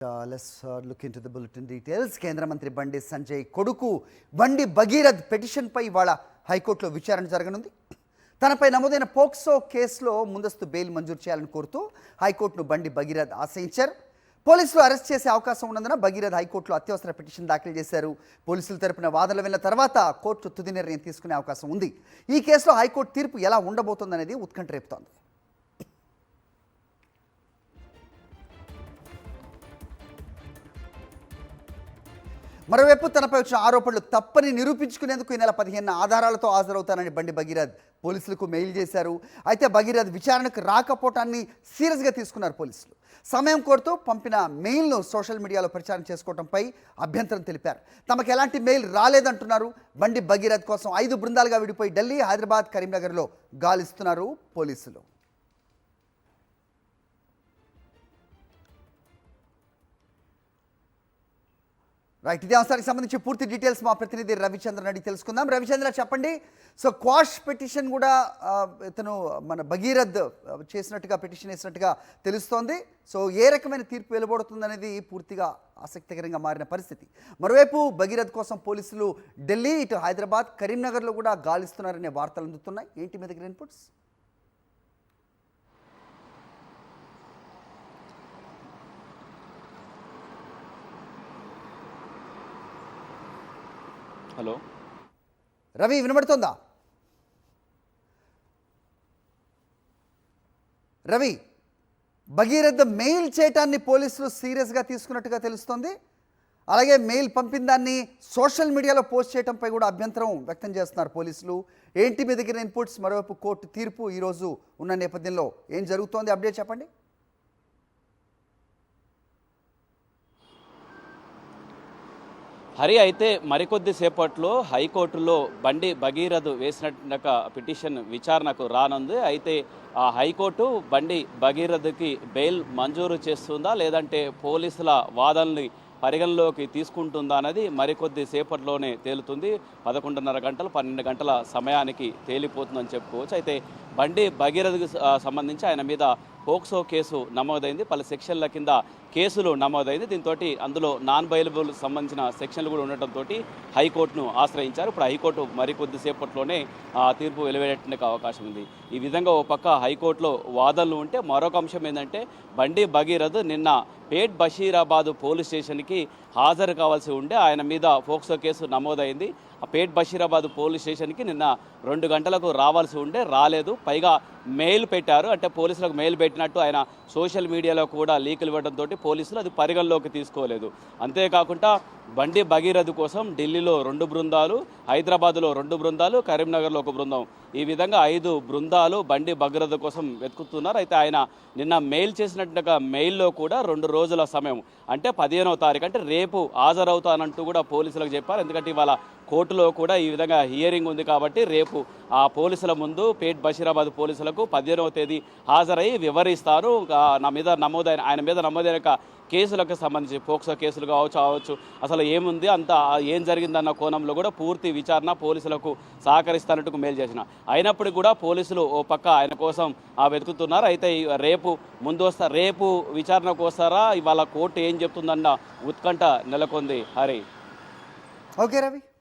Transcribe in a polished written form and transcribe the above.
Let's look into the bulletin details. కేంద్ర మంత్రి బండి సంజయ్ కొడుకు బండి భగీరథ్ పిటిషన్పై ఇవాళ హైకోర్టులో విచారణ జరగనుంది. తనపై నమోదైన పోక్సో కేసులో ముందస్తు బెయిల్ మంజూరు చేయాలని కోరుతూ హైకోర్టును బండి భగీరథ్ ఆశ్రయించారు. పోలీసులు అరెస్ట్ చేసే అవకాశం ఉన్నందున భగీరథ్ హైకోర్టులో అత్యవసర పిటిషన్ దాఖలు చేశారు. పోలీసులు తరపున వాదనలు విన్న తర్వాత కోర్టు తుది నిర్ణయం తీసుకునే అవకాశం ఉంది. ఈ కేసులో హైకోర్టు తీర్పు ఎలా ఉండబోతోందనేది ఉత్కంఠ రేపుతోంది. మరోవైపు తనపై వచ్చిన ఆరోపణలు తప్పని నిరూపించుకునేందుకు ఈ నెల 15 ఆధారాలతో హాజరవుతానని బండి భగీరథ్ పోలీసులకు మెయిల్ చేశారు. అయితే భగీరథ్ విచారణకు రాకపోవటాన్ని సీరియస్గా తీసుకున్నారు పోలీసులు. సమయం కోరుతూ పంపిన మెయిల్ను సోషల్ మీడియాలో ప్రచారం చేసుకోవడంపై అభ్యంతరం తెలిపారు. తమకు ఎలాంటి మెయిల్ రాలేదంటున్నారు. బండి భగీరథ్ కోసం 5 బృందాలుగా విడిపోయి ఢిల్లీ, హైదరాబాద్, కరీంనగర్లో గాలిస్తున్నారు పోలీసులు. రైట్, ఇదే అంశానికి సంబంధించి పూర్తి డీటెయిల్స్ మా ప్రతినిధి రవిచంద్రన్ అడిగి తెలుసుకుందాం. రవిచంద్ర, చెప్పండి. సో క్వాష్ పిటిషన్ కూడా ఇతను మన భగీరథ్ చేసినట్టుగా పిటిషన్ వేసినట్టుగా తెలుస్తోంది. సో ఏ రకమైన తీర్పు వెలువడుతుంది అనేది పూర్తిగా ఆసక్తికరంగా మారిన పరిస్థితి. మరోవైపు భగీరథ్ కోసం పోలీసులు ఢిల్లీ, ఇటు హైదరాబాద్, కరీంనగర్లో కూడా గాలిస్తున్నారనే వార్తలు అందుతున్నాయి. ఏంటి మీ దగ్గర ఇన్పుట్స్? హలో రవి, వినబడుతోందా? రవి, భగీరథ్ మెయిల్ చేయటాన్ని పోలీసులు సీరియస్గా తీసుకున్నట్టుగా తెలుస్తోంది. అలాగే మెయిల్ పంపిన దాన్ని సోషల్ మీడియాలో పోస్ట్ చేయడంపై కూడా అభ్యంతరం వ్యక్తం చేస్తున్నారు పోలీసులు. ఏంటి మీ దగ్గర ఇన్పుట్స్? మరోవైపు కోర్టు తీర్పు ఈరోజు ఉన్న నేపథ్యంలో ఏం జరుగుతోంది? అప్డేట్ చెప్పండి. హరి, అయితే మరికొద్ది సేపట్లో హైకోర్టులో బండి భగీరథ్ వేసినట్టు పిటిషన్ విచారణకు రానుంది. అయితే ఆ హైకోర్టు బండి భగీరథ్కి బెయిల్ మంజూరు చేస్తుందా లేదంటే పోలీసుల వాదనని పరిగణలోకి తీసుకుంటుందా అనేది మరికొద్ది సేపట్లోనే తేలుతుంది. 11:30 గంటలు 12 గంటల సమయానికి తేలిపోతుందని చెప్పుకోవచ్చు. అయితే బండి భగీరథ్కి సంబంధించి ఆయన మీద పోక్సో కేసు నమోదైంది. పలు సెక్షన్ల కింద కేసులు నమోదైంది. దీంతో అందులో నాన్ బెయిలబుల్ సంబంధించిన సెక్షన్లు కూడా ఉండటంతో హైకోర్టును ఆశ్రయించారు. ఇప్పుడు హైకోర్టు మరికొద్దిసేపట్లోనే తీర్పు వెలువడేందుకు అవకాశం ఉంది. ఈ విధంగా ఓ పక్క హైకోర్టులో వాదనలు ఉంటే మరొక అంశం ఏంటంటే బండి భగీరథ్ నిన్న పేట్ బషీరాబాద్ పోలీస్ స్టేషన్కి హాజరు కావాల్సి ఉండే ఆయన మీద పోక్సో కేసు నమోదైంది. ఆ పేట్ బషీరాబాద్ పోలీస్ స్టేషన్కి నిన్న 2 గంటలకు రావాల్సి ఉండే, రాలేదు. పైగా మెయిల్ పెట్టారు, అంటే పోలీసులకు మెయిల్ పెట్టినట్టు ఆయన సోషల్ మీడియాలో కూడా లీకులు ఇవ్వడంతో పోలీసులు అది పరిగణలోకి తీసుకోలేదు. అంతేకాకుండా బండి భగీరథ్ కోసం ఢిల్లీలో 2 బృందాలు, హైదరాబాద్లో 2 బృందాలు, కరీంనగర్లో 1 బృందం, ఈ విధంగా 5 బృందాలు బండి భగీరథ్ కోసం వెతుకుతున్నారు. అయితే ఆయన నిన్న మెయిల్ చేసినట్టుగా మెయిల్లో కూడా 2 రోజుల సమయం, అంటే 15వ తారీఖు, అంటే రేపు హాజరవుతానంటూ కూడా పోలీసులకు చెప్పారు. ఎందుకంటే ఇవాళ కోర్టులో కూడా ఈ విధంగా హియరింగ్ ఉంది కాబట్టి రేపు ఆ పోలీసుల ముందు పేట్ బషీరాబాద్ పోలీసులకు 15వ తేదీ హాజరై వివరిస్తారు. ఆయన మీద నమోదైన కేసులకు సంబంధించి పోక్సో కేసులు కావచ్చు, అసలు ఏముంది అంతా ఏం జరిగిందన్న కోణంలో కూడా పూర్తి విచారణ పోలీసులకు సహకరిస్తానంటూ మెయిల్ చేసిన. అయినప్పటికీ కూడా పోలీసులు ఓ పక్క ఆయన కోసం వెతుకుతున్నారు. అయితే రేపు విచారణకు వస్తారా, ఇవాళ కోర్టు ఏం చెప్తుందన్న ఉత్కంఠ నెలకొంది. హరి. ఓకే రవి.